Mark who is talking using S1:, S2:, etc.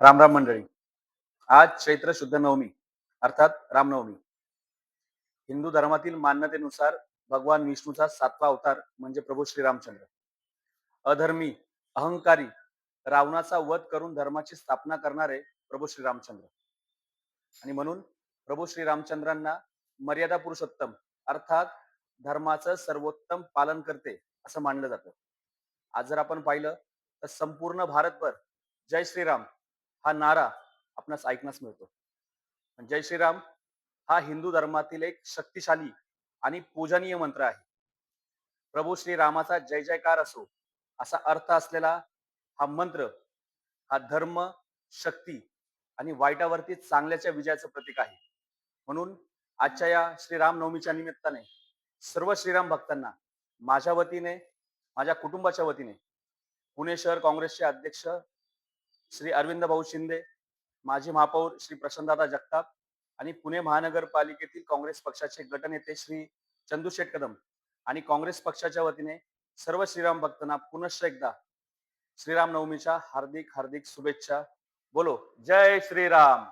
S1: राम राम मंडळी. आज चैत्र शुद्ध नवमी अर्थात रामनवमी. हिंदू धर्मातील मान्यतेनुसार भगवान विष्णूचा 7वा अवतार म्हणजे प्रभू श्रीरामचंद्र. अधर्मी, अहंकारी रावणाचा वध करून धर्माची स्थापना करणारे प्रभू श्रीरामचंद्र. आणि म्हणून प्रभू श्रीरामचंद्रांना मर्यादा पुरुषोत्तम अर्थात धर्माचं सर्वोत्तम पालन करते असं मानलं जातं. आज जर आपण पाहिलं तर संपूर्ण भारतभर जय श्रीराम हा नारा आपणास ऐकण्यास मिळतो. जय श्रीराम हा हिंदू धर्मातील एक शक्तिशाली आणि पूजनीय मंत्र आहे. प्रभू श्रीरामाचा जय जयकार असो असा अर्थ असलेला हा मंत्र हा धर्म, शक्ती आणि वाईटावरती चांगल्याच्या विजयाचं प्रतीक आहे. म्हणून आजच्या या श्रीराम नवमीच्या निमित्ताने सर्व श्रीराम भक्तांना माझ्या वतीने, माझ्या कुटुंबाच्या वतीने, पुणे शहर काँग्रेसचे अध्यक्ष श्री अरविंद भाऊ शिंदे, माजी महापौर श्री प्रशांतदादा जगताप आणि पुणे महानगरपालिकेतील काँग्रेस पक्षाचे गटनेते श्री चंदूशेठ कदम आणि काँग्रेस पक्षाच्या वतीने सर्व श्रीराम भक्तांना पुनश्च एकदा श्रीराम नवमीच्या हार्दिक हार्दिक शुभेच्छा. बोलो जय श्रीराम.